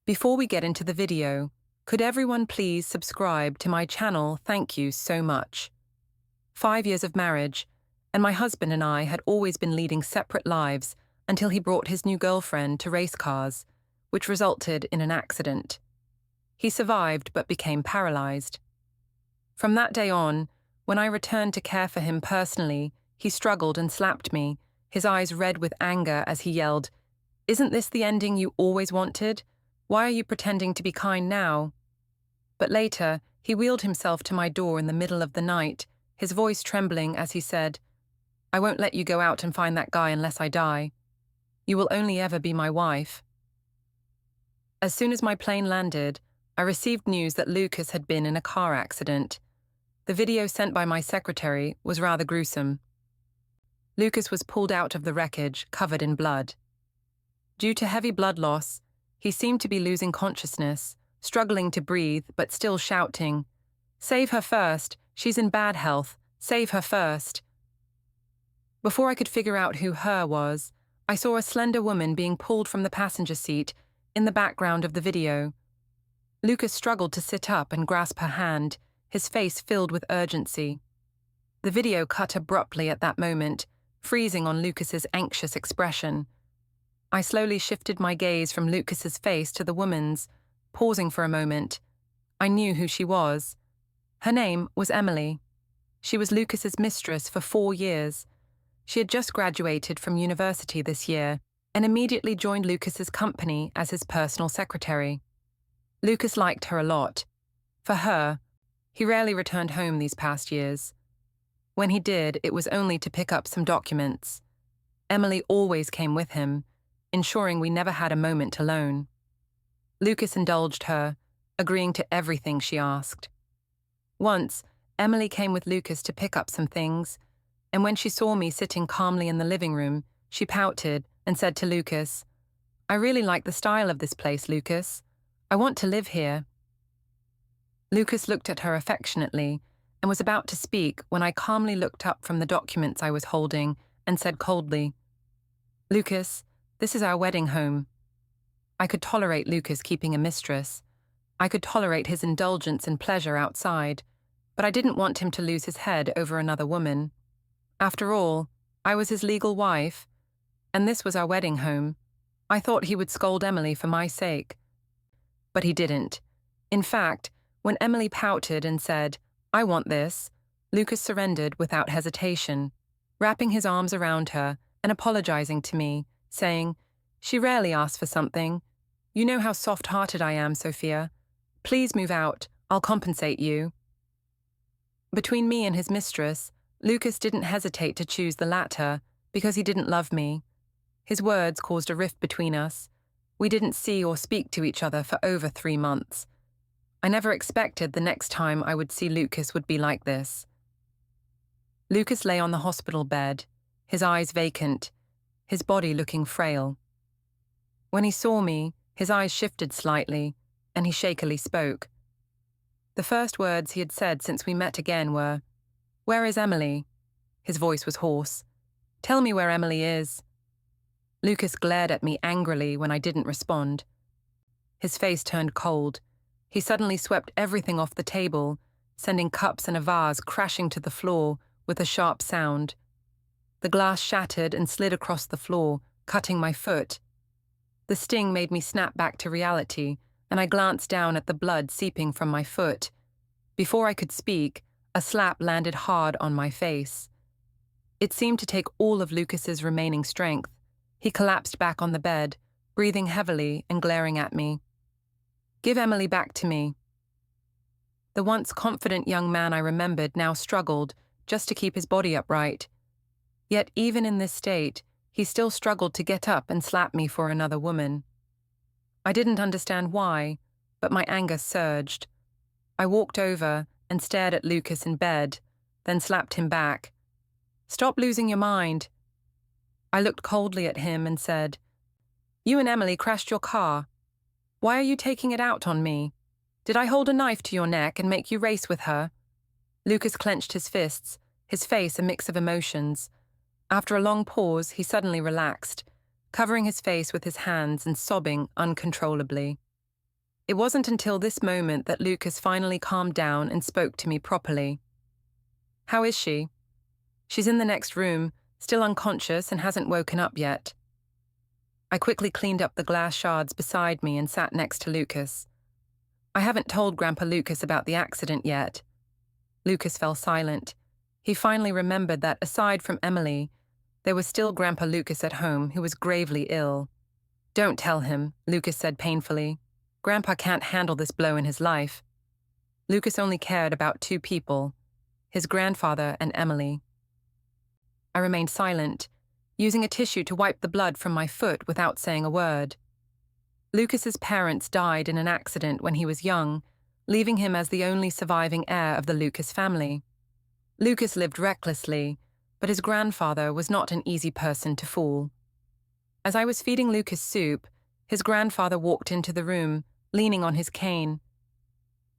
Before we get into the video, could everyone please subscribe to my channel? Thank you so much. 5 years of marriage, and my husband and I had always been leading separate lives until he brought his new girlfriend to race cars, which resulted in an accident. He survived but became paralyzed. From that day on, when I returned to care for him personally, he struggled and slapped me, his eyes red with anger as he yelled, "Isn't this the ending you always wanted? Why are you pretending to be kind now?" But later, he wheeled himself to my door in the middle of the night, his voice trembling as he said, "I won't let you go out and find that guy unless I die. You will only ever be my wife." As soon as my plane landed, I received news that Lucas had been in a car accident. The video sent by my secretary was rather gruesome. Lucas was pulled out of the wreckage, covered in blood. Due to heavy blood loss, he seemed to be losing consciousness, struggling to breathe but still shouting, "Save her first, she's in bad health, save her first." Before I could figure out who her was, I saw a slender woman being pulled from the passenger seat in the background of the video. Lucas struggled to sit up and grasp her hand, his face filled with urgency. The video cut abruptly at that moment, freezing on Lucas's anxious expression. I slowly shifted my gaze from Lucas's face to the woman's, pausing for a moment. I knew who she was. Her name was Emily. She was Lucas's mistress for 4 years. She had just graduated from university this year and immediately joined Lucas's company as his personal secretary. Lucas liked her a lot. For her, he rarely returned home these past years. When he did, it was only to pick up some documents. Emily always came with him, ensuring we never had a moment alone. Lucas indulged her, agreeing to everything she asked. Once, Emily came with Lucas to pick up some things, and when she saw me sitting calmly in the living room, she pouted and said to Lucas, "I really like the style of this place, Lucas. I want to live here." Lucas looked at her affectionately and was about to speak when I calmly looked up from the documents I was holding and said coldly, "Lucas, this is our wedding home." I could tolerate Lucas keeping a mistress. I could tolerate his indulgence and pleasure outside, but I didn't want him to lose his head over another woman. After all, I was his legal wife, and this was our wedding home. I thought he would scold Emily for my sake. But he didn't. In fact, when Emily pouted and said, "I want this," Lucas surrendered without hesitation, wrapping his arms around her and apologizing to me, saying, "She rarely asks for something. You know how soft-hearted I am, Sophia. Please move out. I'll compensate you." Between me and his mistress, Lucas didn't hesitate to choose the latter because he didn't love me. His words caused a rift between us. We didn't see or speak to each other for over 3 months. I never expected the next time I would see Lucas would be like this. Lucas lay on the hospital bed, his eyes vacant, his body looking frail. When he saw me, his eyes shifted slightly, and he shakily spoke. The first words he had said since we met again were, "Where is Emily?" His voice was hoarse. "Tell me where Emily is." Lucas glared at me angrily when I didn't respond. His face turned cold. He suddenly swept everything off the table, sending cups and a vase crashing to the floor with a sharp sound. The glass shattered and slid across the floor, cutting my foot. The sting made me snap back to reality, and I glanced down at the blood seeping from my foot. Before I could speak, a slap landed hard on my face. It seemed to take all of Lucas's remaining strength. He collapsed back on the bed, breathing heavily and glaring at me. "Give Emily back to me." The once confident young man I remembered now struggled just to keep his body upright. Yet even in this state, he still struggled to get up and slap me for another woman. I didn't understand why, but my anger surged. I walked over and stared at Lucas in bed, then slapped him back. "Stop losing your mind." I looked coldly at him and said, "You and Emily crashed your car. Why are you taking it out on me? Did I hold a knife to your neck and make you race with her?" Lucas clenched his fists, his face a mix of emotions. After a long pause, he suddenly relaxed, covering his face with his hands and sobbing uncontrollably. It wasn't until this moment that Lucas finally calmed down and spoke to me properly. "How is she?" "She's in the next room, still unconscious and hasn't woken up yet." I quickly cleaned up the glass shards beside me and sat next to Lucas. "I haven't told Grandpa Lucas about the accident yet." Lucas fell silent. He finally remembered that, aside from Emily, there was still Grandpa Lucas at home, who was gravely ill. "Don't tell him," Lucas said painfully. "Grandpa can't handle this blow in his life." Lucas only cared about two people, his grandfather and Emily. I remained silent, using a tissue to wipe the blood from my foot without saying a word. Lucas's parents died in an accident when he was young, leaving him as the only surviving heir of the Lucas family. Lucas lived recklessly, but his grandfather was not an easy person to fool. As I was feeding Lucas soup, his grandfather walked into the room, leaning on his cane.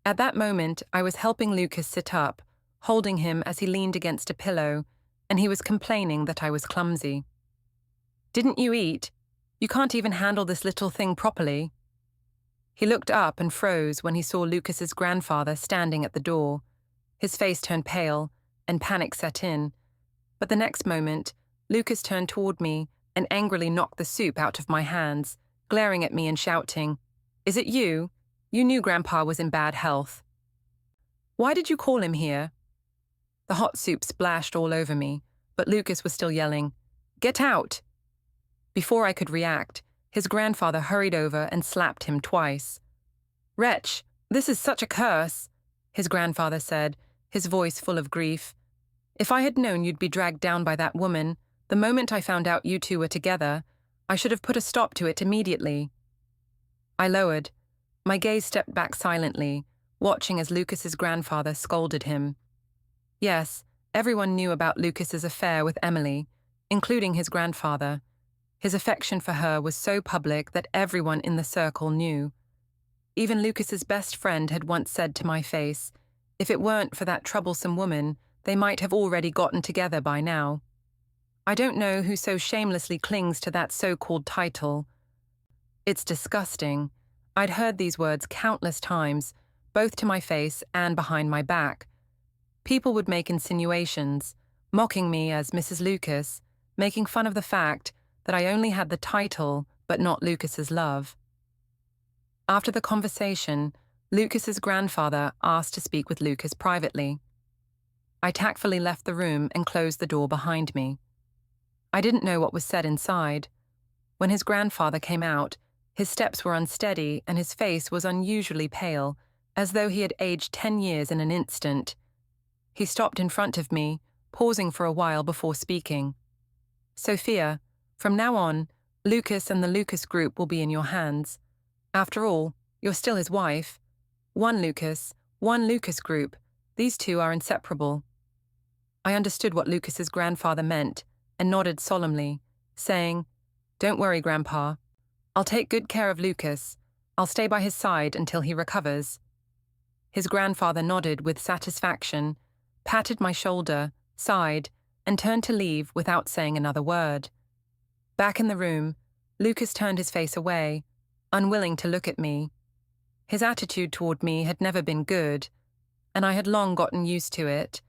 At that moment, I was helping Lucas sit up, holding him as he leaned against a pillow, and he was complaining that I was clumsy. "Didn't you eat? You can't even handle this little thing properly." He looked up and froze when he saw Lucas's grandfather standing at the door. His face turned pale, and panic set in. But the next moment, Lucas turned toward me and angrily knocked the soup out of my hands, glaring at me and shouting, "Is it you? You knew Grandpa was in bad health. Why did you call him here?" The hot soup splashed all over me, but Lucas was still yelling, "Get out!" Before I could react, his grandfather hurried over and slapped him twice. "Wretch, this is such a curse," his grandfather said, his voice full of grief. "If I had known you'd be dragged down by that woman, the moment I found out you two were together, I should have put a stop to it immediately." I lowered. My gaze stepped back silently, watching as Lucas's grandfather scolded him. Yes, everyone knew about Lucas's affair with Emily, including his grandfather. His affection for her was so public that everyone in the circle knew. Even Lucas's best friend had once said to my face, if it weren't for that troublesome woman, they might have already gotten together by now. I don't know who so shamelessly clings to that so-called title. It's disgusting. I'd heard these words countless times, both to my face and behind my back. People would make insinuations, mocking me as Mrs. Lucas, making fun of the fact that I only had the title but not Lucas's love. After the conversation, Lucas's grandfather asked to speak with Lucas privately. I tactfully left the room and closed the door behind me. I didn't know what was said inside. When his grandfather came out, his steps were unsteady and his face was unusually pale, as though he had aged 10 years in an instant. He stopped in front of me, pausing for a while before speaking. "Sophia, from now on, Lucas and the Lucas group will be in your hands. After all, you're still his wife. One Lucas group. These two are inseparable." I understood what Lucas's grandfather meant and nodded solemnly, saying, "Don't worry, Grandpa. I'll take good care of Lucas. I'll stay by his side until he recovers." His grandfather nodded with satisfaction, patted my shoulder, sighed, and turned to leave without saying another word. Back in the room, Lucas turned his face away, unwilling to look at me. His attitude toward me had never been good, and I had long gotten used to it,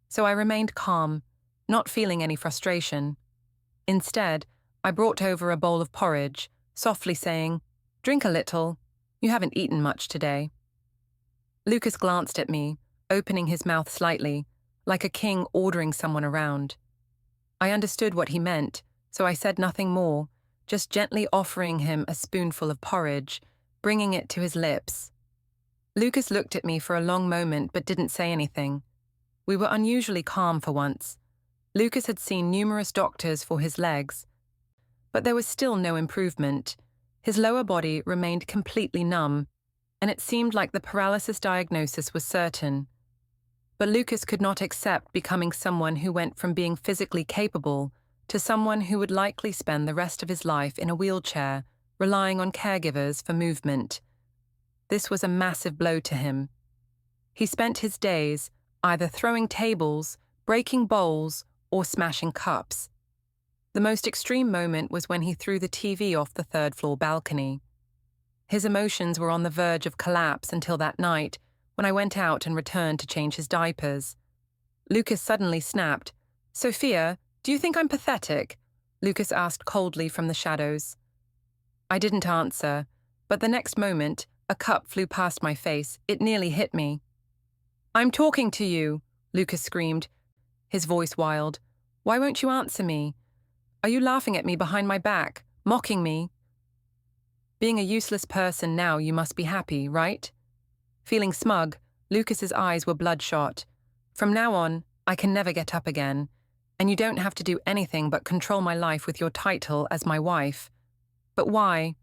so I remained calm, not feeling any frustration. Instead, I brought over a bowl of porridge, softly saying, "Drink a little. You haven't eaten much today." Lucas glanced at me, opening his mouth slightly, like a king ordering someone around. I understood what he meant, so I said nothing more, just gently offering him a spoonful of porridge, bringing it to his lips. Lucas looked at me for a long moment but didn't say anything. We were unusually calm for once. Lucas had seen numerous doctors for his legs, but there was still no improvement. His lower body remained completely numb, and it seemed like the paralysis diagnosis was certain. But Lucas could not accept becoming someone who went from being physically capable to someone who would likely spend the rest of his life in a wheelchair, relying on caregivers for movement. This was a massive blow to him. He spent his days either throwing tables, breaking bowls, or smashing cups. The most extreme moment was when he threw the TV off the third-floor balcony. His emotions were on the verge of collapse until that night, when I went out and returned to change his diapers. Lucas suddenly snapped. "Sophia, do you think I'm pathetic?" Lucas asked coldly from the shadows. I didn't answer, but the next moment, a cup flew past my face. It nearly hit me. "I'm talking to you," Lucas screamed, his voice wild. "Why won't you answer me? Are you laughing at me behind my back, mocking me? Being a useless person now, you must be happy, right?" Feeling smug, Lucas's eyes were bloodshot. "From now on, I can never get up again, and you don't have to do anything but control my life with your title as my wife." But why?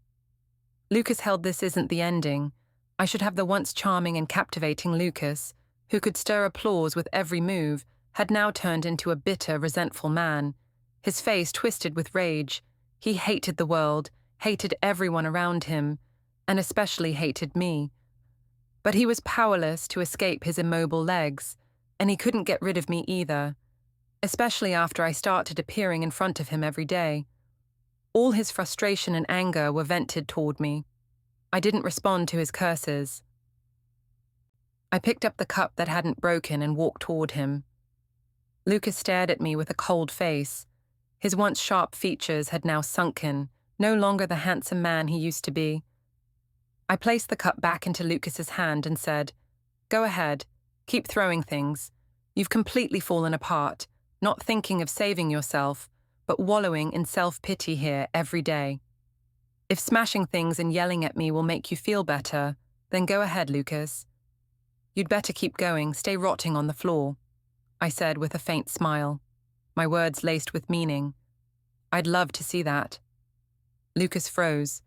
Lucas held this isn't the ending. I should have the once charming and captivating Lucas, who could stir applause with every move, had now turned into a bitter, resentful man. His face twisted with rage. He hated the world, hated everyone around him, and especially hated me. But he was powerless to escape his immobile legs, and he couldn't get rid of me either, especially after I started appearing in front of him every day. All his frustration and anger were vented toward me. I didn't respond to his curses. I picked up the cup that hadn't broken and walked toward him. Lucas stared at me with a cold face. His once sharp features had now sunken, no longer the handsome man he used to be. I placed the cup back into Lucas's hand and said, "Go ahead, keep throwing things. You've completely fallen apart, not thinking of saving yourself, but wallowing in self-pity here every day. If smashing things and yelling at me will make you feel better, then go ahead, Lucas. You'd better keep going, stay rotting on the floor," I said with a faint smile, my words laced with meaning. "I'd love to see that." Lucas froze,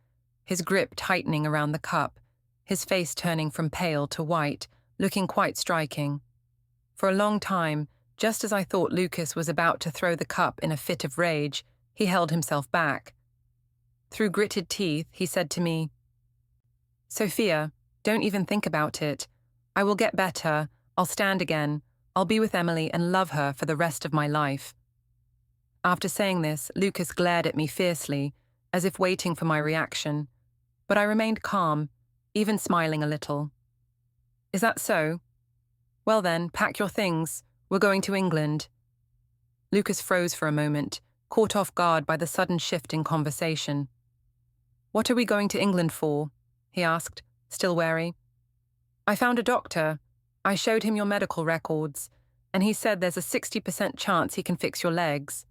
his grip tightening around the cup, his face turning from pale to white, looking quite striking. For a long time, just as I thought Lucas was about to throw the cup in a fit of rage, he held himself back. Through gritted teeth, he said to me, "Sophia, don't even think about it. I will get better, I'll stand again, I'll be with Emily and love her for the rest of my life." After saying this, Lucas glared at me fiercely, as if waiting for my reaction, but I remained calm, even smiling a little. "Is that so? Well then, pack your things. We're going to England." Lucas froze for a moment, caught off guard by the sudden shift in conversation. "What are we going to England for?" he asked, still wary. "I found a doctor. I showed him your medical records, and he said there's a 60% chance he can fix your legs."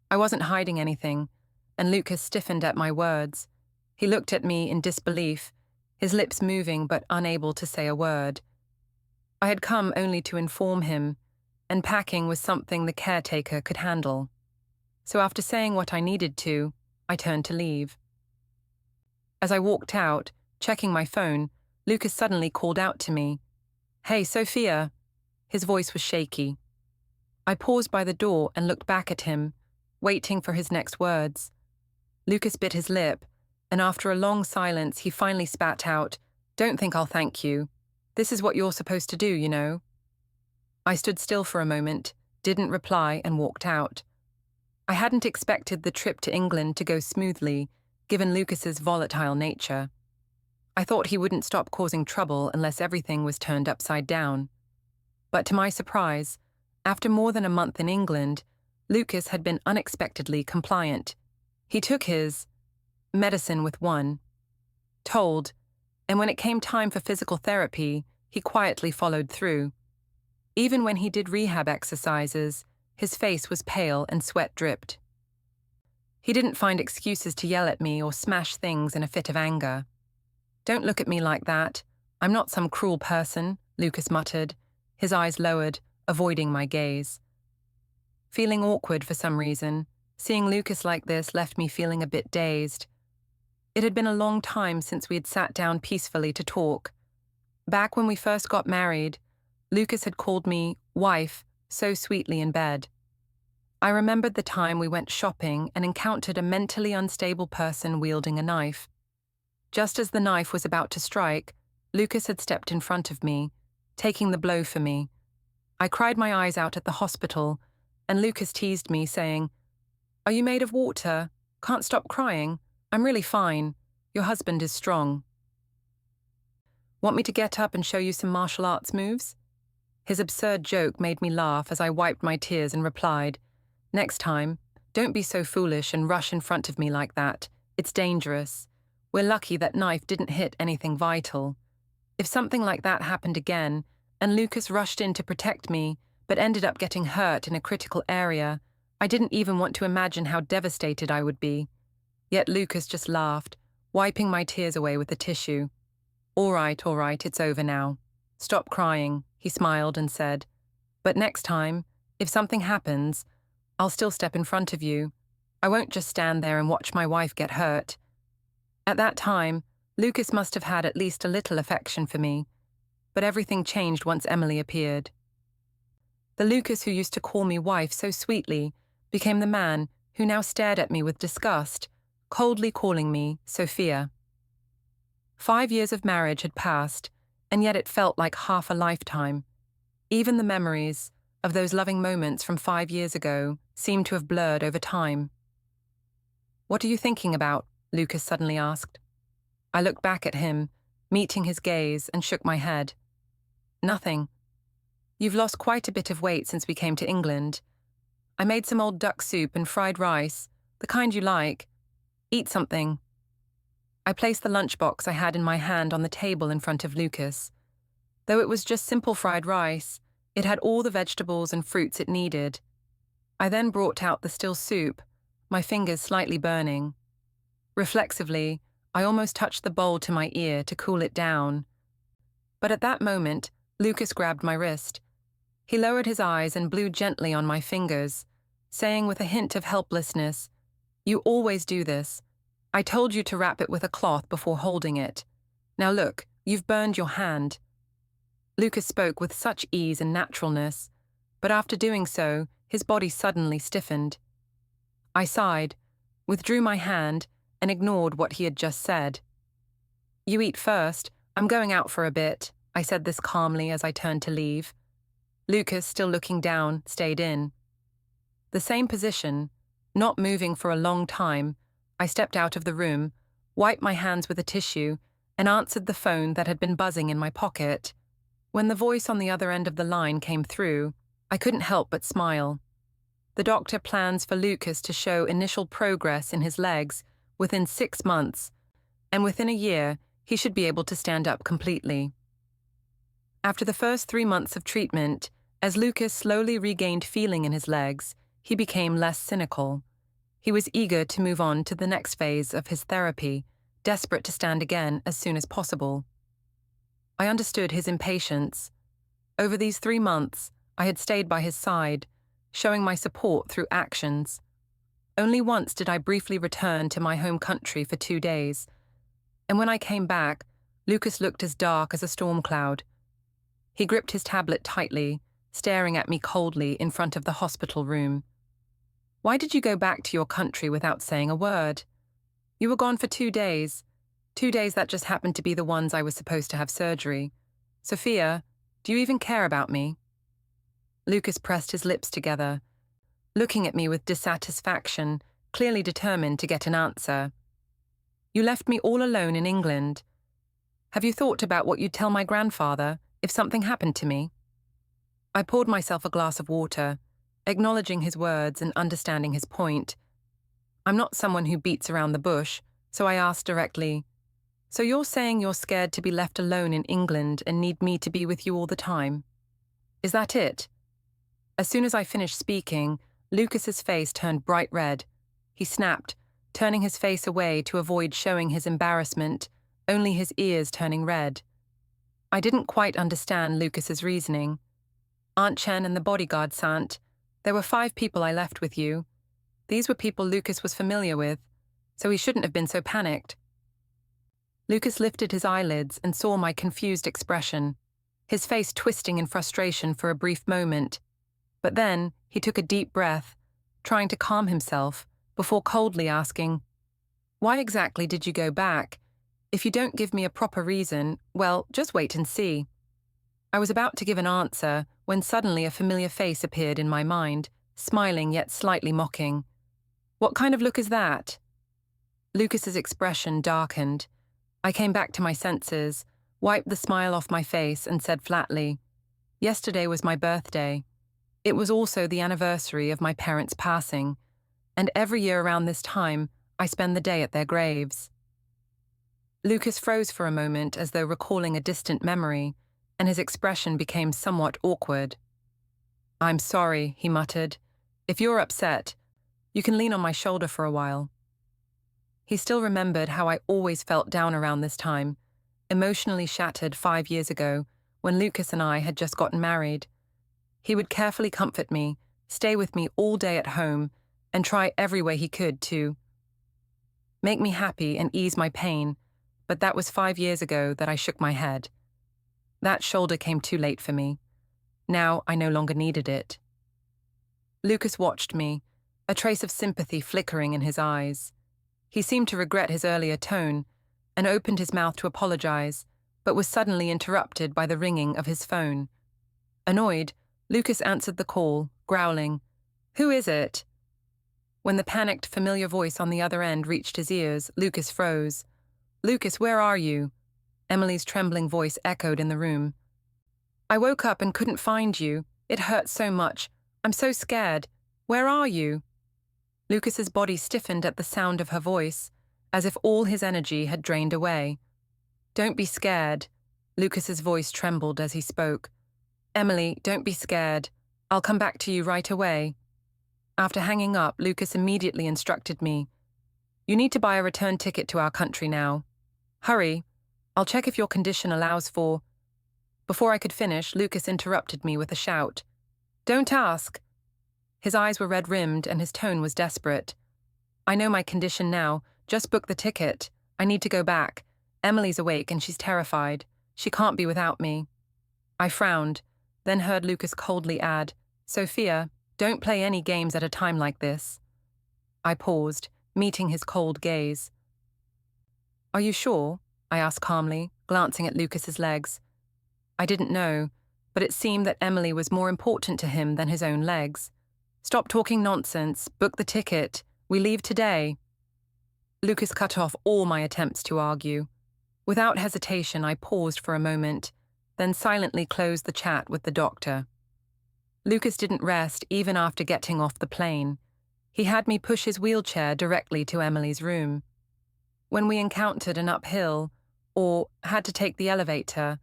I wasn't hiding anything, and Lucas stiffened at my words. He looked at me in disbelief, his lips moving but unable to say a word. I had come only to inform him, and packing was something the caretaker could handle. So after saying what I needed to, I turned to leave. As I walked out, checking my phone, Lucas suddenly called out to me, "Hey, Sophia." His voice was shaky. I paused by the door and looked back at him, waiting for his next words. Lucas bit his lip, and after a long silence, he finally spat out, "Don't think I'll thank you. This is what you're supposed to do, you know." I stood still for a moment, didn't reply, and walked out. I hadn't expected the trip to England to go smoothly, given Lucas's volatile nature. I thought he wouldn't stop causing trouble unless everything was turned upside down. But to my surprise, after more than a month in England, Lucas had been unexpectedly compliant. He took his medicine with one, told, and when it came time for physical therapy, he quietly followed through. Even when he did rehab exercises, his face was pale and sweat dripped. He didn't find excuses to yell at me or smash things in a fit of anger. "Don't look at me like that. I'm not some cruel person," Lucas muttered, his eyes lowered, avoiding my gaze. Feeling awkward for some reason, seeing Lucas like this left me feeling a bit dazed. It had been a long time since we had sat down peacefully to talk. Back when we first got married, Lucas had called me wife so sweetly in bed. I remembered the time we went shopping and encountered a mentally unstable person wielding a knife. Just as the knife was about to strike, Lucas had stepped in front of me, taking the blow for me. I cried my eyes out at the hospital, and Lucas teased me, saying, "Are you made of water? Can't stop crying. I'm really fine." Your husband is strong. Want me to get up and show you some martial arts moves? His absurd joke made me laugh as I wiped my tears and replied, "Next time, don't be so foolish and rush in front of me like that. It's dangerous. We're lucky that knife didn't hit anything vital. If something like that happened again, and Lucas rushed in to protect me, but ended up getting hurt in a critical area, I didn't even want to imagine how devastated I would be." Yet Lucas just laughed, wiping my tears away with a tissue. All right, it's over now. Stop crying," he smiled and said. "But next time, if something happens, I'll still step in front of you. I won't just stand there and watch my wife get hurt." At that time, Lucas must have had at least a little affection for me, but everything changed once Emily appeared. The Lucas who used to call me wife so sweetly became the man who now stared at me with disgust, coldly calling me Sophia. 5 years of marriage had passed, and yet it felt like half a lifetime. Even the memories of those loving moments from 5 years ago seemed to have blurred over time. "What are you thinking about?" Lucas suddenly asked. I looked back at him, meeting his gaze, and shook my head. "Nothing. You've lost quite a bit of weight since we came to England. I made some old duck soup and fried rice, the kind you like. Eat something." I placed the lunchbox I had in my hand on the table in front of Lucas. Though it was just simple fried rice, it had all the vegetables and fruits it needed. I then brought out the still soup, my fingers slightly burning. Reflexively, I almost touched the bowl to my ear to cool it down. But at that moment, Lucas grabbed my wrist. He lowered his eyes and blew gently on my fingers, saying with a hint of helplessness, "You always do this. I told you to wrap it with a cloth before holding it. Now look, you've burned your hand." Lucas spoke with such ease and naturalness, but after doing so, his body suddenly stiffened. I sighed, withdrew my hand, and ignored what he had just said. "You eat first. I'm going out for a bit," I said this calmly as I turned to leave. Lucas, still looking down, stayed in. The same position, not moving for a long time, I stepped out of the room, wiped my hands with a tissue, and answered the phone that had been buzzing in my pocket. When the voice on the other end of the line came through, I couldn't help but smile. The doctor plans for Lucas to show initial progress in his legs within 6 months, and within a year, he should be able to stand up completely. After the first 3 months of treatment, as Lucas slowly regained feeling in his legs, he became less cynical. He was eager to move on to the next phase of his therapy, desperate to stand again as soon as possible. I understood his impatience. Over these 3 months, I had stayed by his side, showing my support through actions. Only once did I briefly return to my home country for 2 days, and when I came back, Lucas looked as dark as a storm cloud. He gripped his tablet tightly, staring at me coldly in front of the hospital room. "Why did you go back to your country without saying a word? You were gone for 2 days. 2 days that just happened to be the ones I was supposed to have surgery. Sophia, do you even care about me?" Lucas pressed his lips together, looking at me with dissatisfaction, clearly determined to get an answer. "You left me all alone in England. Have you thought about what you'd tell my grandfather if something happened to me?" I poured myself a glass of water, acknowledging his words and understanding his point. I'm not someone who beats around the bush, so I asked directly, "So you're saying you're scared to be left alone in England and need me to be with you all the time? Is that it?" As soon as I finished speaking, Lucas's face turned bright red. He snapped, turning his face away to avoid showing his embarrassment, only his ears turning red. I didn't quite understand Lucas's reasoning. "Aunt Chen and the bodyguard Sant, there were 5 people I left with you. These were people Lucas was familiar with, so he shouldn't have been so panicked." Lucas lifted his eyelids and saw my confused expression, his face twisting in frustration for a brief moment. But then he took a deep breath, trying to calm himself, before coldly asking, "Why exactly did you go back? If you don't give me a proper reason, well, just wait and see." I was about to give an answer when suddenly a familiar face appeared in my mind, smiling yet slightly mocking. "What kind of look is that?" Lucas's expression darkened. I came back to my senses, wiped the smile off my face, and said flatly, "Yesterday was my birthday. It was also the anniversary of my parents' passing, and every year around this time, I spend the day at their graves." Lucas froze for a moment as though recalling a distant memory, and his expression became somewhat awkward. "I'm sorry," he muttered. "If you're upset, you can lean on my shoulder for a while." He still remembered how I always felt down around this time, emotionally shattered 5 years ago when Lucas and I had just gotten married. He would carefully comfort me, stay with me all day at home, and try every way he could to make me happy and ease my pain, but that was 5 years ago that I shook my head. That shoulder came too late for me. Now I no longer needed it. Lucas watched me, a trace of sympathy flickering in his eyes. He seemed to regret his earlier tone and opened his mouth to apologize, but was suddenly interrupted by the ringing of his phone. Annoyed, Lucas answered the call, growling, "Who is it?" When the panicked, familiar voice on the other end reached his ears, Lucas froze. "Lucas, where are you?" Emily's trembling voice echoed in the room. "I woke up and couldn't find you. It hurts so much. I'm so scared. Where are you?" Lucas's body stiffened at the sound of her voice, as if all his energy had drained away. "Don't be scared." Lucas's voice trembled as he spoke. "Emily, don't be scared. I'll come back to you right away." After hanging up, Lucas immediately instructed me, "You need to buy a return ticket to our country now. Hurry. I'll check if your condition allows for—" Before I could finish, Lucas interrupted me with a shout. "Don't ask." His eyes were red-rimmed and his tone was desperate. "I know my condition now. Just book the ticket. I need to go back. Emily's awake and she's terrified. She can't be without me." I frowned, then heard Lucas coldly add, "Sophia, don't play any games at a time like this." I paused, meeting his cold gaze. "Are you sure?" I asked calmly, glancing at Lucas's legs. I didn't know, but it seemed that Emily was more important to him than his own legs. "Stop talking nonsense. Book the ticket. We leave today." Lucas cut off all my attempts to argue. Without hesitation, I paused for a moment, then silently closed the chat with the doctor. Lucas didn't rest even after getting off the plane. He had me push his wheelchair directly to Emily's room. When we encountered an uphill, or had to take the elevator,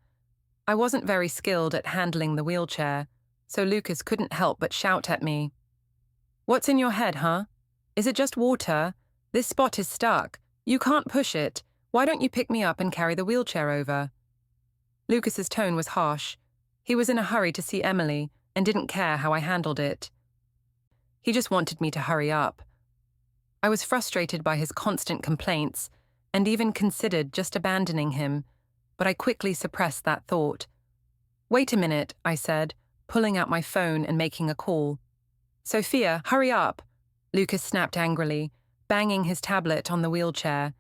I wasn't very skilled at handling the wheelchair, so Lucas couldn't help but shout at me. "What's in your head, huh? Is it just water? This spot is stuck. You can't push it. Why don't you pick me up and carry the wheelchair over?" Lucas's tone was harsh. He was in a hurry to see Emily and didn't care how I handled it. He just wanted me to hurry up. I was frustrated by his constant complaints and even considered just abandoning him, but I quickly suppressed that thought. "Wait a minute," I said, pulling out my phone and making a call. "Sophia, hurry up!" Lucas snapped angrily, banging his tablet on the wheelchair.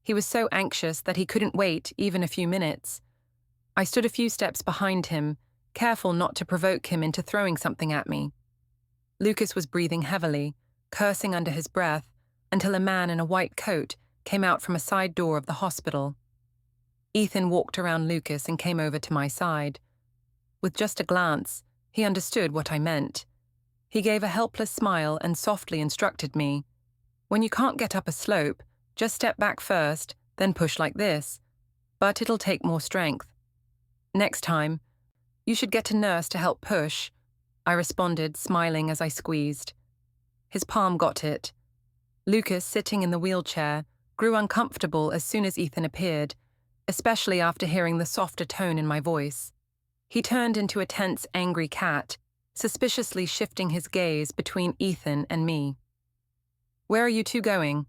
He was so anxious that he couldn't wait even a few minutes. I stood a few steps behind him, careful not to provoke him into throwing something at me. Lucas was breathing heavily, cursing under his breath, until a man in a white coat came out from a side door of the hospital. Ethan walked around Lucas and came over to my side. With just a glance, he understood what I meant. He gave a helpless smile and softly instructed me, "When you can't get up a slope, just step back first, then push like this. But it'll take more strength. Next time, you should get a nurse to help push," I responded, smiling as I squeezed. His palm got it. Lucas, sitting in the wheelchair, grew uncomfortable as soon as Ethan appeared, especially after hearing the softer tone in my voice. He turned into a tense, angry cat, suspiciously shifting his gaze between Ethan and me. "Where are you two going?"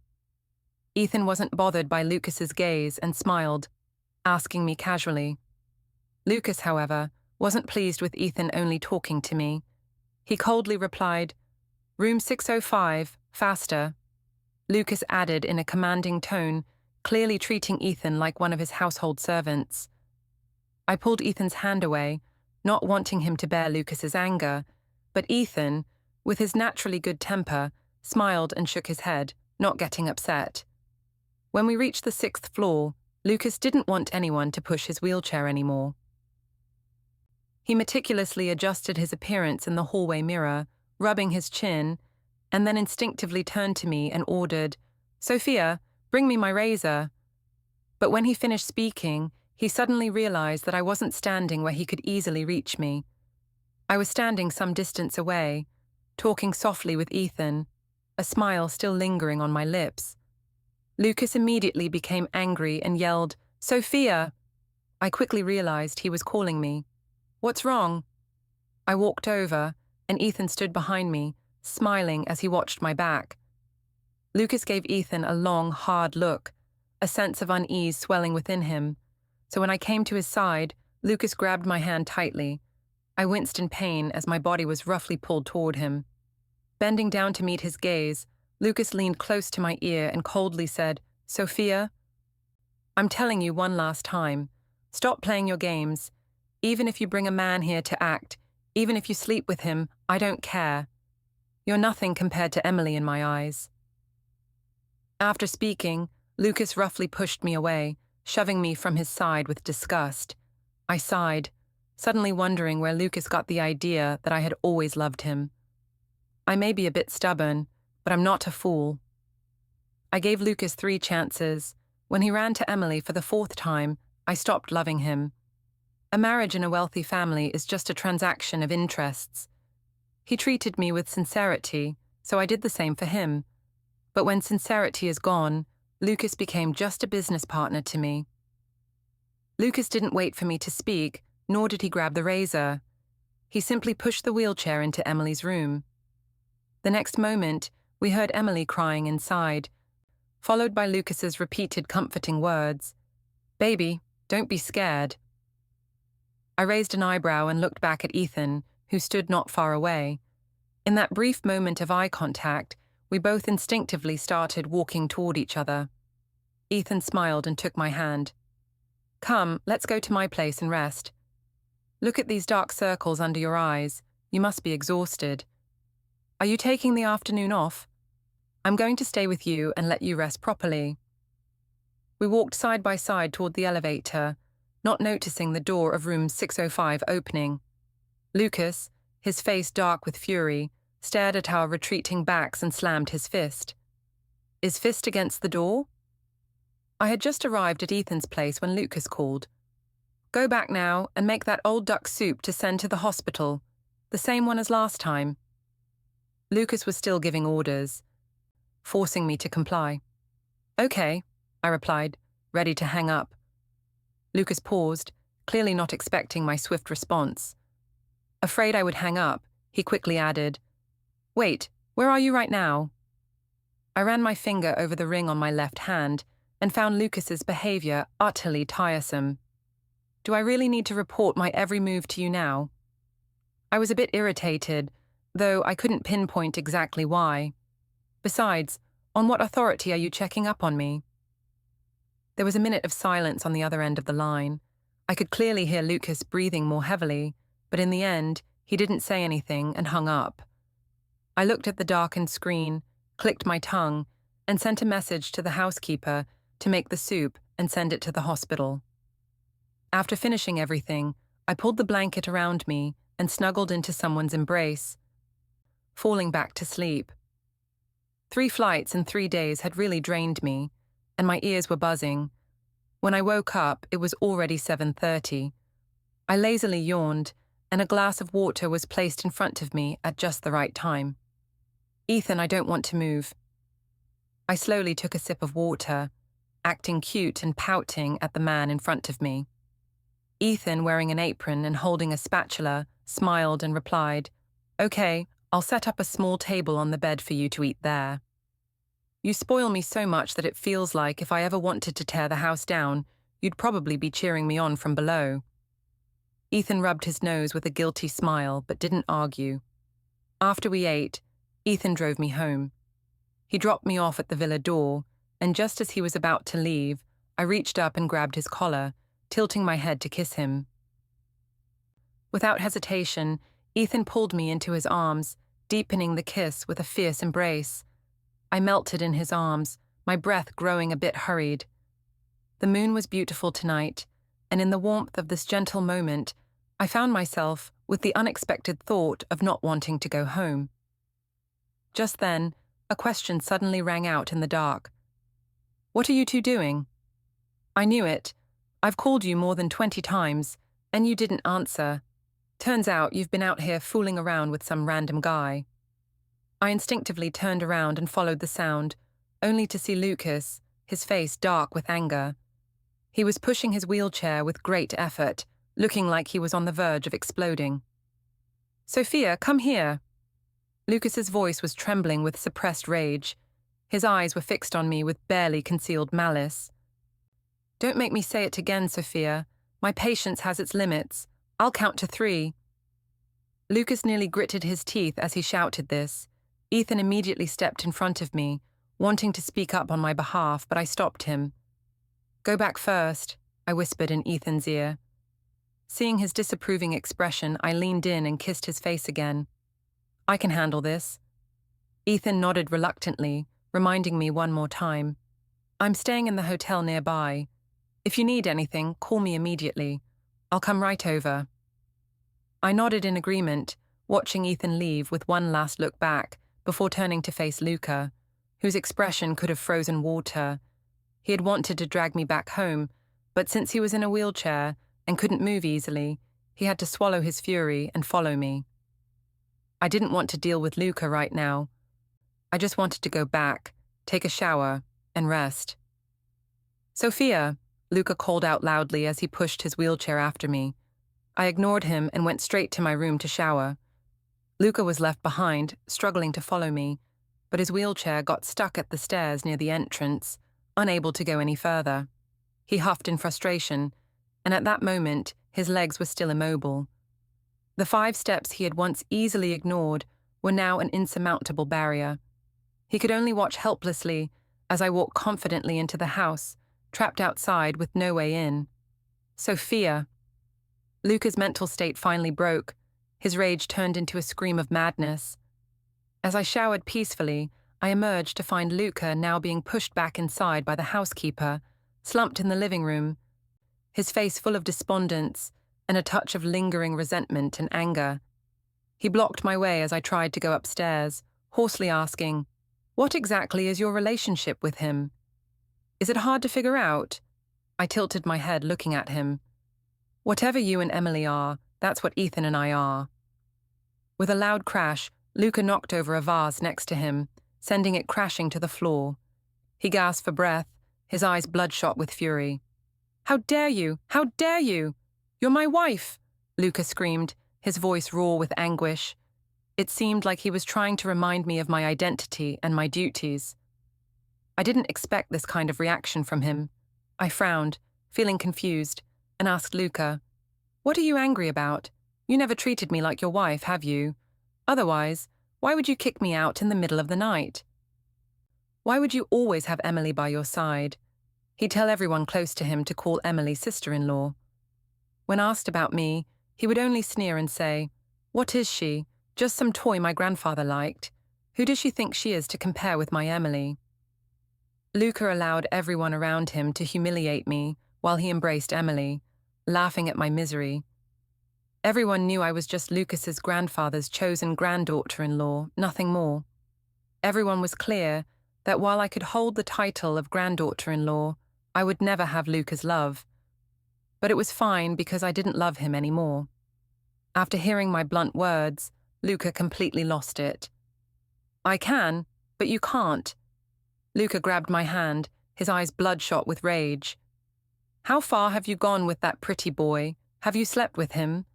Ethan wasn't bothered by Lucas's gaze and smiled, asking me casually. Lucas, however, wasn't pleased with Ethan only talking to me. He coldly replied, "Room 605, faster." Lucas added in a commanding tone, clearly treating Ethan like one of his household servants. I pulled Ethan's hand away, not wanting him to bear Lucas's anger, but Ethan, with his naturally good temper, smiled and shook his head, not getting upset. When we reached the 6th floor, Lucas didn't want anyone to push his wheelchair anymore. He meticulously adjusted his appearance in the hallway mirror, rubbing his chin, and then instinctively turned to me and ordered, "Sophia, bring me my razor." But when he finished speaking, he suddenly realized that I wasn't standing where he could easily reach me. I was standing some distance away, talking softly with Ethan, a smile still lingering on my lips. Lucas immediately became angry and yelled, "Sophia!" I quickly realized he was calling me. "What's wrong?" I walked over, and Ethan stood behind me, smiling as he watched my back. Lucas gave Ethan a long, hard look, a sense of unease swelling within him. So when I came to his side, Lucas grabbed my hand tightly. I winced in pain as my body was roughly pulled toward him. Bending down to meet his gaze, Lucas leaned close to my ear and coldly said, "Sophia, I'm telling you one last time, stop playing your games. Even if you bring a man here to act, even if you sleep with him, I don't care. You're nothing compared to Emily in my eyes." After speaking, Lucas roughly pushed me away, shoving me from his side with disgust. I sighed, suddenly wondering where Lucas got the idea that I had always loved him. I may be a bit stubborn, but I'm not a fool. I gave Lucas 3 chances. When he ran to Emily for the 4th time, I stopped loving him. A marriage in a wealthy family is just a transaction of interests. He treated me with sincerity, so I did the same for him. But when sincerity is gone, Lucas became just a business partner to me. Lucas didn't wait for me to speak, nor did he grab the razor. He simply pushed the wheelchair into Emily's room. The next moment, we heard Emily crying inside, followed by Lucas's repeated comforting words, "Baby, don't be scared." I raised an eyebrow and looked back at Ethan, who stood not far away. In that brief moment of eye contact, we both instinctively started walking toward each other. Ethan smiled and took my hand. "Come, let's go to my place and rest. Look at these dark circles under your eyes. You must be exhausted. Are you taking the afternoon off? I'm going to stay with you and let you rest properly." We walked side by side toward the elevator, not noticing the door of room 605 opening. Lucas, his face dark with fury, stared at our retreating backs and slammed his fist. His fist against the door? I had just arrived at Ethan's place when Lucas called. "Go back now and make that old duck soup to send to the hospital, the same one as last time." Lucas was still giving orders, forcing me to comply. "Okay," I replied, ready to hang up. Lucas paused, clearly not expecting my swift response. Afraid I would hang up, he quickly added, "Wait, where are you right now?" I ran my finger over the ring on my left hand and found Lucas's behavior utterly tiresome. "Do I really need to report my every move to you now?" I was a bit irritated, though I couldn't pinpoint exactly why. Besides, on what authority are you checking up on me? There was a minute of silence on the other end of the line. I could clearly hear Lucas breathing more heavily, but in the end, he didn't say anything and hung up. I looked at the darkened screen, clicked my tongue, and sent a message to the housekeeper to make the soup and send it to the hospital. After finishing everything, I pulled the blanket around me and snuggled into someone's embrace, falling back to sleep. 3 flights in 3 days had really drained me, and my ears were buzzing. When I woke up, it was already 7:30. I lazily yawned, and a glass of water was placed in front of me at just the right time. "Ethan, I don't want to move." I slowly took a sip of water, acting cute and pouting at the man in front of me. Ethan, wearing an apron and holding a spatula, smiled and replied, "Okay, I'll set up a small table on the bed for you to eat there. You spoil me so much that it feels like if I ever wanted to tear the house down, you'd probably be cheering me on from below." Ethan rubbed his nose with a guilty smile but didn't argue. After we ate, Ethan drove me home. He dropped me off at the villa door, and just as he was about to leave, I reached up and grabbed his collar, tilting my head to kiss him. Without hesitation, Ethan pulled me into his arms, deepening the kiss with a fierce embrace. I melted in his arms, my breath growing a bit hurried. The moon was beautiful tonight, and in the warmth of this gentle moment, I found myself with the unexpected thought of not wanting to go home. Just then, a question suddenly rang out in the dark. "What are you two doing?" "I knew it. I've called you more than 20 times, and you didn't answer. Turns out you've been out here fooling around with some random guy." I instinctively turned around and followed the sound, only to see Lucas, his face dark with anger. He was pushing his wheelchair with great effort, looking like he was on the verge of exploding. "Sophia, come here." Lucas's voice was trembling with suppressed rage. His eyes were fixed on me with barely concealed malice. "Don't make me say it again, Sophia. My patience has its limits. I'll count to 3. Lucas nearly gritted his teeth as he shouted this. Ethan immediately stepped in front of me, wanting to speak up on my behalf, but I stopped him. "Go back first," I whispered in Ethan's ear. Seeing his disapproving expression, I leaned in and kissed his face again. "I can handle this." Ethan nodded reluctantly, reminding me one more time. "I'm staying in the hotel nearby. If you need anything, call me immediately. I'll come right over." I nodded in agreement, watching Ethan leave with one last look back before turning to face Luca, whose expression could have frozen water. He had wanted to drag me back home, but since he was in a wheelchair and couldn't move easily, he had to swallow his fury and follow me. I didn't want to deal with Luca right now. I just wanted to go back, take a shower, and rest. "Sophia," Luca called out loudly as he pushed his wheelchair after me. I ignored him and went straight to my room to shower. Luca was left behind, struggling to follow me, but his wheelchair got stuck at the stairs near the entrance, unable to go any further. He huffed in frustration, and at that moment, his legs were still immobile. The 5 steps he had once easily ignored were now an insurmountable barrier. He could only watch helplessly as I walked confidently into the house, trapped outside with no way in. "Sophia." Luca's mental state finally broke. His rage turned into a scream of madness. As I showered peacefully, I emerged to find Luca now being pushed back inside by the housekeeper, slumped in the living room, his face full of despondence and a touch of lingering resentment and anger. He blocked my way as I tried to go upstairs, hoarsely asking, "What exactly is your relationship with him? Is it hard to figure out?" I tilted my head looking at him. "Whatever you and Emily are, that's what Ethan and I are." With a loud crash, Luca knocked over a vase next to him, sending it crashing to the floor. He gasped for breath, his eyes bloodshot with fury. "How dare you? How dare you? You're my wife!" Luca screamed, his voice raw with anguish. It seemed like he was trying to remind me of my identity and my duties. I didn't expect this kind of reaction from him. I frowned, feeling confused, and asked Luca, "What are you angry about? You never treated me like your wife, have you? Otherwise, why would you kick me out in the middle of the night? Why would you always have Emily by your side?" He'd tell everyone close to him to call Emily sister-in-law. When asked about me, he would only sneer and say, "What is she? Just some toy my grandfather liked. Who does she think she is to compare with my Emily?" Luca allowed everyone around him to humiliate me while he embraced Emily, laughing at my misery. Everyone knew I was just Lucas's grandfather's chosen granddaughter-in-law, nothing more. Everyone was clear that while I could hold the title of granddaughter-in-law, I would never have Luca's love. But it was fine because I didn't love him anymore. After hearing my blunt words, Luca completely lost it. "I can, but you can't." Luca grabbed my hand, his eyes bloodshot with rage. "How far have you gone with that pretty boy? Have you slept with him?"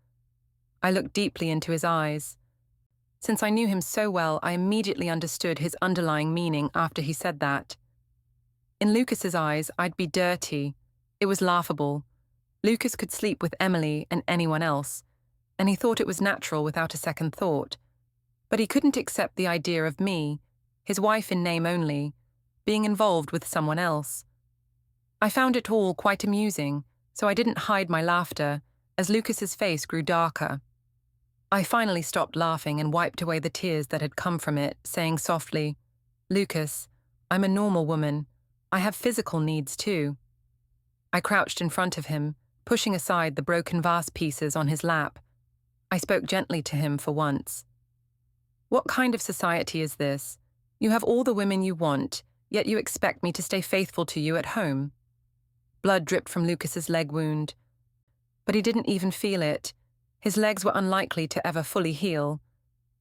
I looked deeply into his eyes. Since I knew him so well, I immediately understood his underlying meaning after he said that. In Lucas's eyes, I'd be dirty. It was laughable. Lucas could sleep with Emily and anyone else, and he thought it was natural without a second thought. But he couldn't accept the idea of me, his wife in name only, being involved with someone else. I found it all quite amusing, so I didn't hide my laughter as Lucas's face grew darker. I finally stopped laughing and wiped away the tears that had come from it, saying softly, "Lucas, I'm a normal woman. I have physical needs too. I crouched in front of him, pushing aside the broken vase pieces on his lap. I spoke gently to him for once. What kind of society is this? You have all the women you want, yet you expect me to stay faithful to you at home. Blood dripped from Lucas's leg wound. But he didn't even feel it. His legs were unlikely to ever fully heal.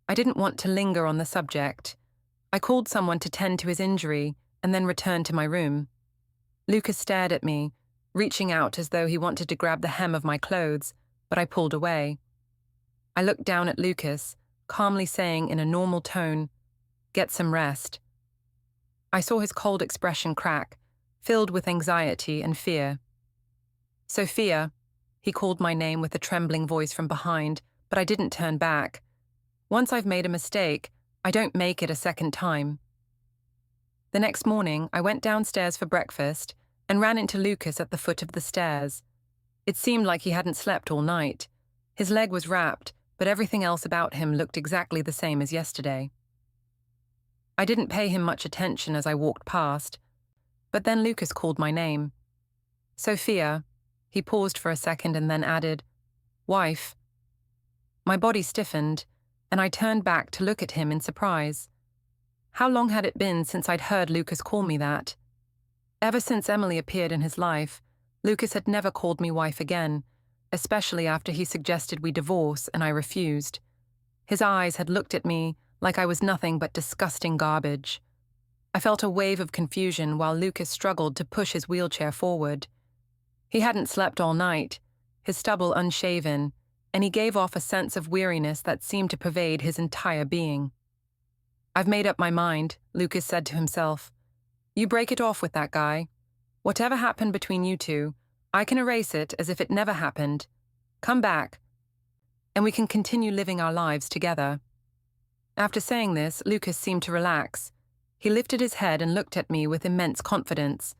I didn't want to linger on the subject. I called someone to tend to his injury and then returned to my room. Lucas stared at me, reaching out as though he wanted to grab the hem of my clothes, but I pulled away. I looked down at Lucas, calmly saying in a normal tone, "Get some rest." I saw his cold expression crack, filled with anxiety and fear. "Sophia," he called my name with a trembling voice from behind, but I didn't turn back. Once I've made a mistake, I don't make it a second time. The next morning, I went downstairs for breakfast and ran into Lucas at the foot of the stairs. It seemed like he hadn't slept all night. His leg was wrapped, but everything else about him looked exactly the same as yesterday. I didn't pay him much attention as I walked past, but then Lucas called my name. "Sophia." He paused for a second and then added, "Wife." My body stiffened, and I turned back to look at him in surprise. How long had it been since I'd heard Lucas call me that? Ever since Emily appeared in his life, Lucas had never called me wife again, especially after he suggested we divorce and I refused. His eyes had looked at me like I was nothing but disgusting garbage. I felt a wave of confusion while Lucas struggled to push his wheelchair forward. He hadn't slept all night, his stubble unshaven, and he gave off a sense of weariness that seemed to pervade his entire being. "I've made up my mind," Lucas said to himself. "You break it off with that guy. Whatever happened between you two, I can erase it as if it never happened. Come back, and we can continue living our lives together." After saying this, Lucas seemed to relax. He lifted his head and looked at me with immense confidence,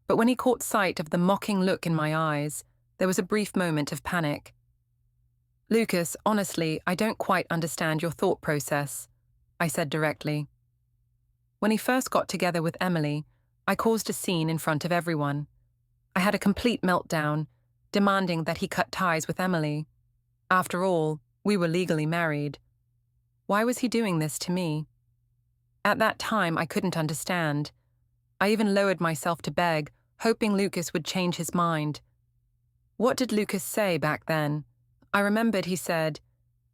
but when he caught sight of the mocking look in my eyes, there was a brief moment of panic. "Lucas, honestly, I don't quite understand your thought process," I said directly. "When he first got together with Emily, I caused a scene in front of everyone. I had a complete meltdown, demanding that he cut ties with Emily. After all, we were legally married. Why was he doing this to me? At that time, I couldn't understand. I even lowered myself to beg, hoping Lucas would change his mind. What did Lucas say back then? I remembered he said,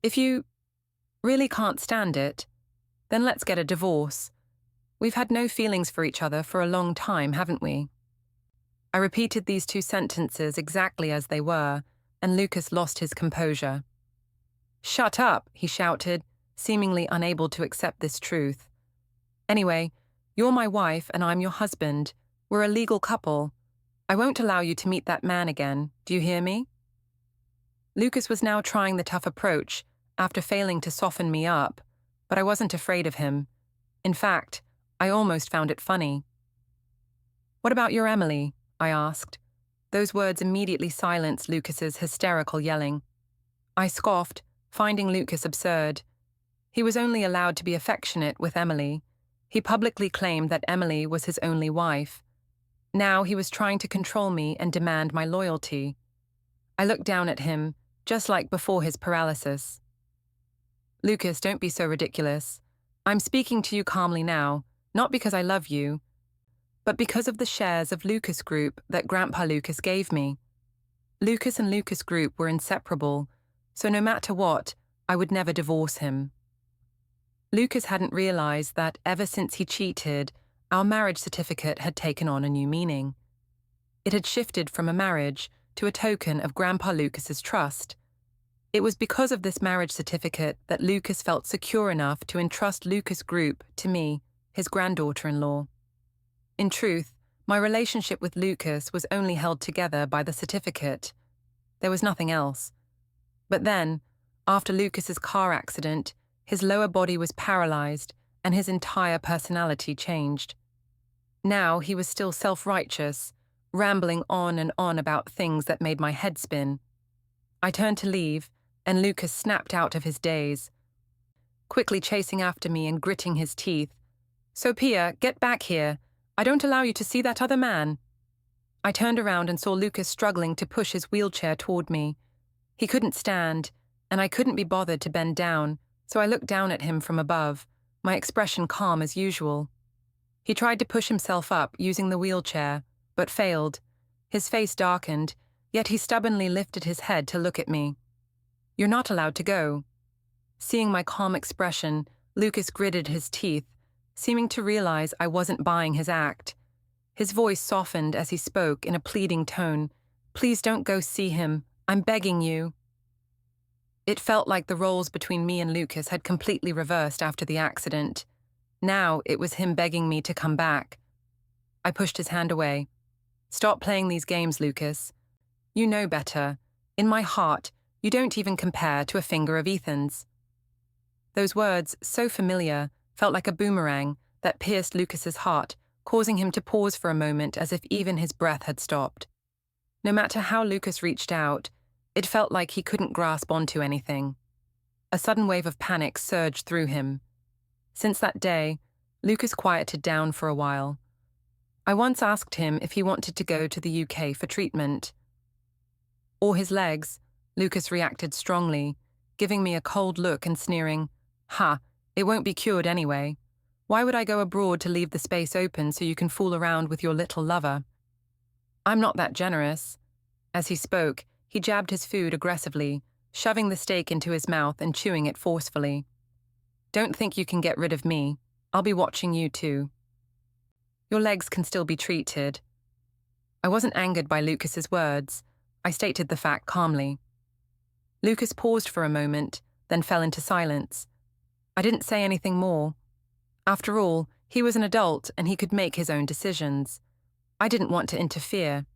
"If you really can't stand it, then let's get a divorce. We've had no feelings for each other for a long time, haven't we?" I repeated these two sentences exactly as they were, and Lucas lost his composure. "Shut up," he shouted, seemingly unable to accept this truth. "Anyway, you're my wife and I'm your husband. We're a legal couple. I won't allow you to meet that man again, do you hear me?" Lucas was now trying the tough approach, after failing to soften me up, but I wasn't afraid of him. In fact, I almost found it funny. "What about your Emily?" I asked. Those words immediately silenced Lucas's hysterical yelling. I scoffed, finding Lucas absurd. He was only allowed to be affectionate with Emily. He publicly claimed that Emily was his only wife. Now he was trying to control me and demand my loyalty. I looked down at him, just like before his paralysis. "Lucas, don't be so ridiculous. I'm speaking to you calmly now, not because I love you, but because of the shares of Lucas Group that Grandpa Lucas gave me. Lucas and Lucas Group were inseparable, so no matter what, I would never divorce him." Lucas hadn't realized that ever since he cheated, our marriage certificate had taken on a new meaning. It had shifted from a marriage to a token of Grandpa Lucas's trust. It was because of this marriage certificate that Lucas felt secure enough to entrust Lucas Group to me, his granddaughter-in-law. In truth, my relationship with Lucas was only held together by the certificate. There was nothing else. But then, after Lucas's car accident, his lower body was paralyzed and his entire personality changed. Now he was still self-righteous, rambling on and on about things that made my head spin. I turned to leave, and Lucas snapped out of his daze, quickly chasing after me and gritting his teeth. "Sophia, get back here. I don't allow you to see that other man." I turned around and saw Lucas struggling to push his wheelchair toward me. He couldn't stand, and I couldn't be bothered to bend down, so I looked down at him from above, my expression calm as usual. He tried to push himself up using the wheelchair, but failed. His face darkened, yet he stubbornly lifted his head to look at me. "You're not allowed to go." Seeing my calm expression, Lucas gritted his teeth, seeming to realize I wasn't buying his act. His voice softened as he spoke in a pleading tone. "Please don't go see him. I'm begging you." It felt like the roles between me and Lucas had completely reversed after the accident. Now it was him begging me to come back. I pushed his hand away. "Stop playing these games, Lucas. You know better. In my heart, you don't even compare to a finger of Ethan's." Those words, so familiar, felt like a boomerang that pierced Lucas's heart, causing him to pause for a moment as if even his breath had stopped. No matter how Lucas reached out, it felt like he couldn't grasp onto anything. A sudden wave of panic surged through him. Since that day, Lucas quieted down for a while. I once asked him if he wanted to go to the UK for treatment. "Or his legs," Lucas reacted strongly, giving me a cold look and sneering, "Ha, it won't be cured anyway. Why would I go abroad to leave the space open so you can fool around with your little lover?" "I'm not that generous." As he spoke, he jabbed his food aggressively, shoving the steak into his mouth and chewing it forcefully. "Don't think you can get rid of me. I'll be watching you too. Your legs can still be treated." I wasn't angered by Lucas's words. I stated the fact calmly. Lucas paused for a moment, then fell into silence. I didn't say anything more. After all, he was an adult and he could make his own decisions. I didn't want to interfere.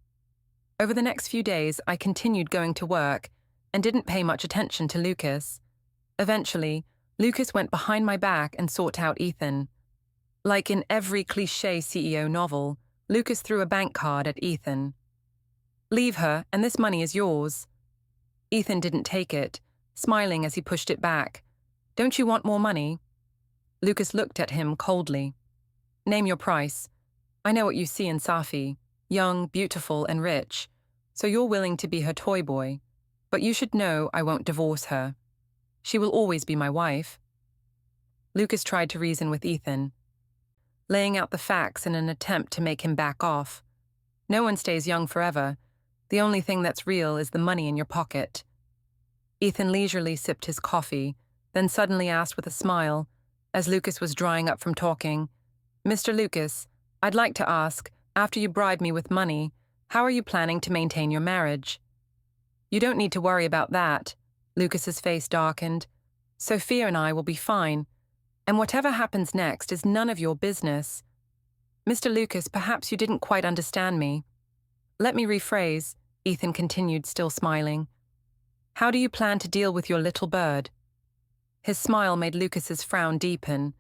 Over the next few days, I continued going to work and didn't pay much attention to Lucas. Eventually, Lucas went behind my back and sought out Ethan. Like in every cliché CEO novel, Lucas threw a bank card at Ethan. "Leave her, and this money is yours." Ethan didn't take it, smiling as he pushed it back. "Don't you want more money?" Lucas looked at him coldly. "Name your price. I know what you see in Safi, young, beautiful, and rich, so you're willing to be her toy boy. But you should know I won't divorce her. She will always be my wife." Lucas tried to reason with Ethan, laying out the facts in an attempt to make him back off. No one stays young forever. The only thing that's real is the money in your pocket. Ethan leisurely sipped his coffee, then suddenly asked with a smile, as Lucas was drying up from talking, "Mr. Lucas, I'd like to ask, after you bribe me with money, how are you planning to maintain your marriage?" "You don't need to worry about that." Lucas's face darkened. "Sophia and I will be fine, and whatever happens next is none of your business." "Mr. Lucas, perhaps you didn't quite understand me." "Let me rephrase," Ethan continued, still smiling. "How do you plan to deal with your little bird?" His smile made Lucas's frown deepen.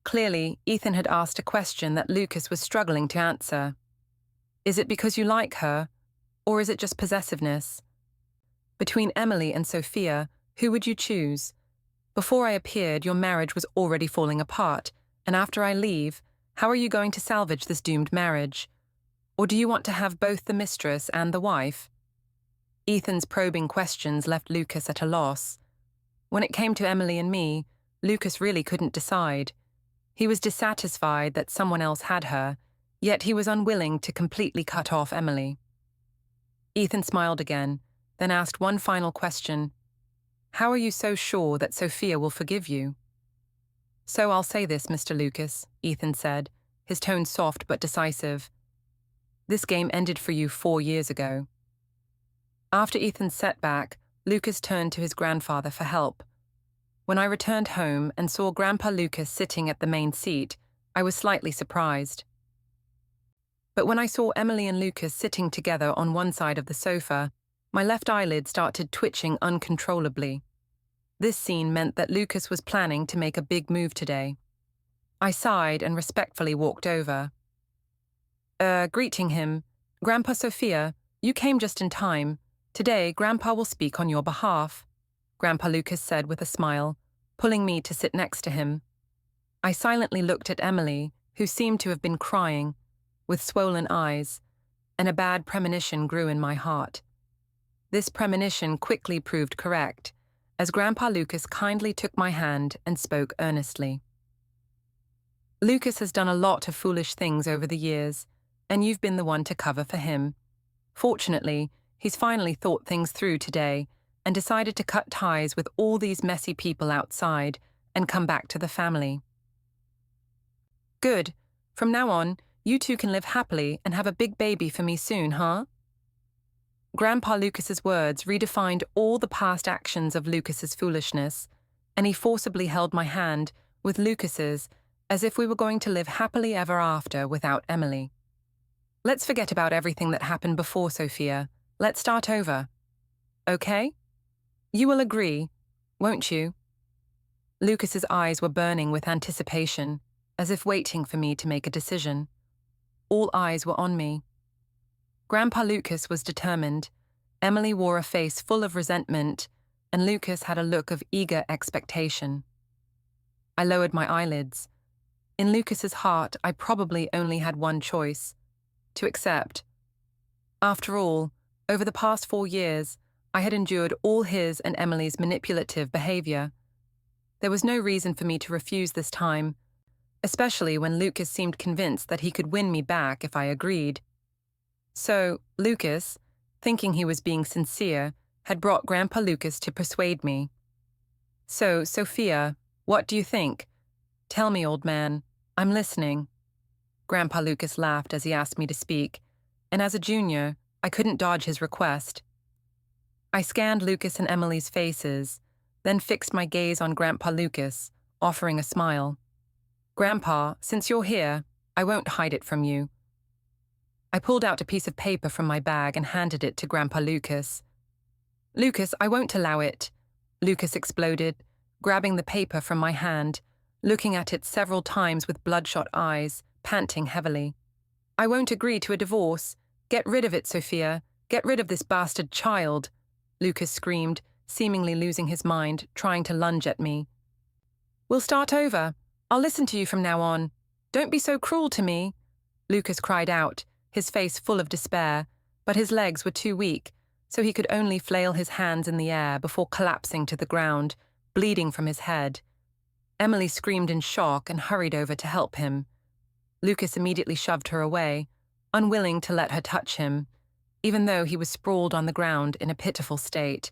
Clearly, Ethan had asked a question that Lucas was struggling to answer. "Is it because you like her, or is it just possessiveness?" "Between Emily and Sophia, who would you choose? Before I appeared, your marriage was already falling apart, and after I leave, how are you going to salvage this doomed marriage? Or do you want to have both the mistress and the wife?" Ethan's probing questions left Lucas at a loss. When it came to Emily and me, Lucas really couldn't decide. He was dissatisfied that someone else had her, yet he was unwilling to completely cut off Emily. Ethan smiled again, then asked one final question. "How are you so sure that Sophia will forgive you?" "So I'll say this, Mr. Lucas," Ethan said, his tone soft but decisive. "This game ended for you 4 years ago." After Ethan's setback, Lucas turned to his grandfather for help. When I returned home and saw Grandpa Lucas sitting at the main seat, I was slightly surprised. But when I saw Emily and Lucas sitting together on one side of the sofa, my left eyelid started twitching uncontrollably. This scene meant that Lucas was planning to make a big move today. I sighed and respectfully walked over. Greeting him, "Grandpa Sophia, you came just in time. Today, Grandpa will speak on your behalf," Grandpa Lucas said with a smile, pulling me to sit next to him. I silently looked at Emily, who seemed to have been crying. with swollen eyes, and a bad premonition grew in my heart. This premonition quickly proved correct, as Grandpa Lucas kindly took my hand and spoke earnestly. Lucas has done a lot of foolish things over the years, and you've been the one to cover for him. Fortunately, he's finally thought things through today and decided to cut ties with all these messy people outside and come back to the family. Good. From now on, you two can live happily and have a big baby for me soon, huh? Grandpa Lucas's words redefined all the past actions of Lucas's foolishness, and he forcibly held my hand with Lucas's as if we were going to live happily ever after without Emily. Let's forget about everything that happened before, Sophia. Let's start over. Okay? You will agree, won't you? Lucas's eyes were burning with anticipation, as if waiting for me to make a decision. All eyes were on me. Grandpa Lucas was determined. Emily wore a face full of resentment, and Lucas had a look of eager expectation. I lowered my eyelids. In Lucas's heart, I probably only had one choice: to accept. After all, over the past 4 years, I had endured all his and Emily's manipulative behavior. There was no reason for me to refuse this time, especially when Lucas seemed convinced that he could win me back if I agreed. So, Lucas, thinking he was being sincere, had brought Grandpa Lucas to persuade me. So, Sophia, what do you think? Tell me, old man. I'm listening. Grandpa Lucas laughed as he asked me to speak, and as a junior, I couldn't dodge his request. I scanned Lucas and Emily's faces, then fixed my gaze on Grandpa Lucas, offering a smile. Grandpa, since you're here, I won't hide it from you. I pulled out a piece of paper from my bag and handed it to Grandpa Lucas. Lucas, I won't allow it, Lucas exploded, grabbing the paper from my hand, looking at it several times with bloodshot eyes, panting heavily. I won't agree to a divorce. Get rid of it, Sophia. Get rid of this bastard child, Lucas screamed, seemingly losing his mind, trying to lunge at me. We'll start over. I'll listen to you from now on. Don't be so cruel to me, Lucas cried out, his face full of despair, but his legs were too weak, so he could only flail his hands in the air before collapsing to the ground, bleeding from his head. Emily screamed in shock and hurried over to help him. Lucas immediately shoved her away, unwilling to let her touch him, even though he was sprawled on the ground in a pitiful state.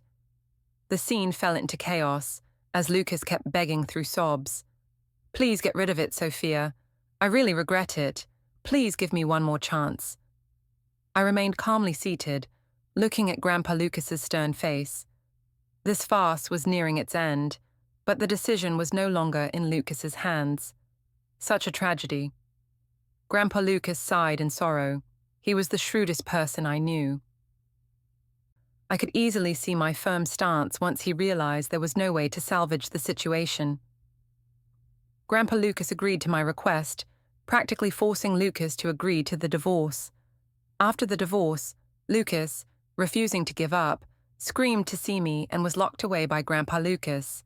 The scene fell into chaos, as Lucas kept begging through sobs. Please get rid of it, Sophia. I really regret it. Please give me one more chance. I remained calmly seated, looking at Grandpa Lucas's stern face. This farce was nearing its end, but the decision was no longer in Lucas's hands. Such a tragedy. Grandpa Lucas sighed in sorrow. He was the shrewdest person I knew. I could easily see my firm stance once he realized there was no way to salvage the situation. Grandpa Lucas agreed to my request, practically forcing Lucas to agree to the divorce. After the divorce, Lucas, refusing to give up, screamed to see me and was locked away by Grandpa Lucas.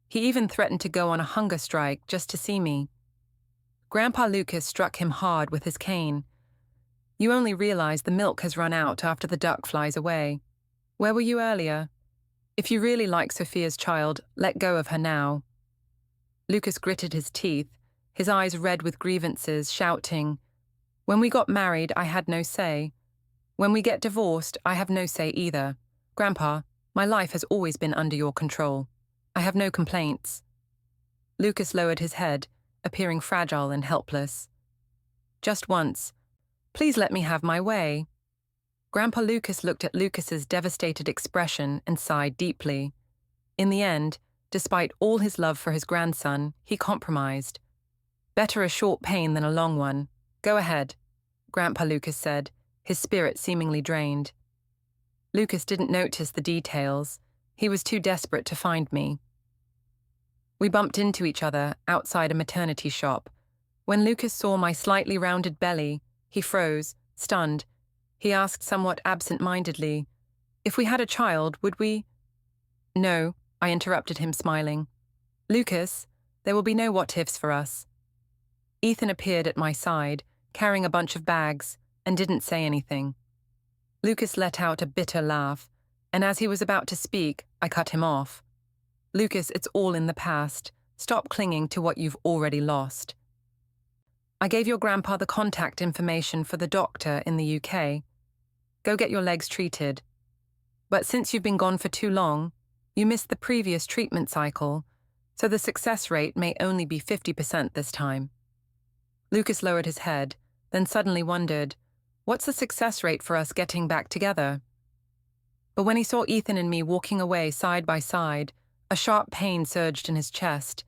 He even threatened to go on a hunger strike just to see me. Grandpa Lucas struck him hard with his cane. You only realize the milk has run out after the duck flies away. Where were you earlier? If you really like Sophia's child, let go of her now. Lucas gritted his teeth, his eyes red with grievances, shouting, When we got married, I had no say. When we get divorced, I have no say either. Grandpa, my life has always been under your control. I have no complaints. Lucas lowered his head, appearing fragile and helpless. Just once. Please let me have my way. Grandpa Lucas looked at Lucas's devastated expression and sighed deeply. In the end, despite all his love for his grandson, he compromised. Better a short pain than a long one. Go ahead, Grandpa Lucas said, his spirit seemingly drained. Lucas didn't notice the details. He was too desperate to find me. We bumped into each other outside a maternity shop. When Lucas saw my slightly rounded belly, he froze, stunned. He asked somewhat absent-mindedly, If we had a child, would we? No, I interrupted him, smiling. Lucas, there will be no what-ifs for us. Ethan appeared at my side, carrying a bunch of bags, and didn't say anything. Lucas let out a bitter laugh, and as he was about to speak, I cut him off. Lucas, it's all in the past. Stop clinging to what you've already lost. I gave your grandpa the contact information for the doctor in the UK. Go get your legs treated. But since you've been gone for too long, you missed the previous treatment cycle, so the success rate may only be 50% this time. Lucas lowered his head, then suddenly wondered, what's the success rate for us getting back together? But when he saw Ethan and me walking away side by side, a sharp pain surged in his chest.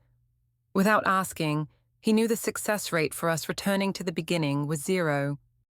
Without asking, he knew the success rate for us returning to the beginning was 0.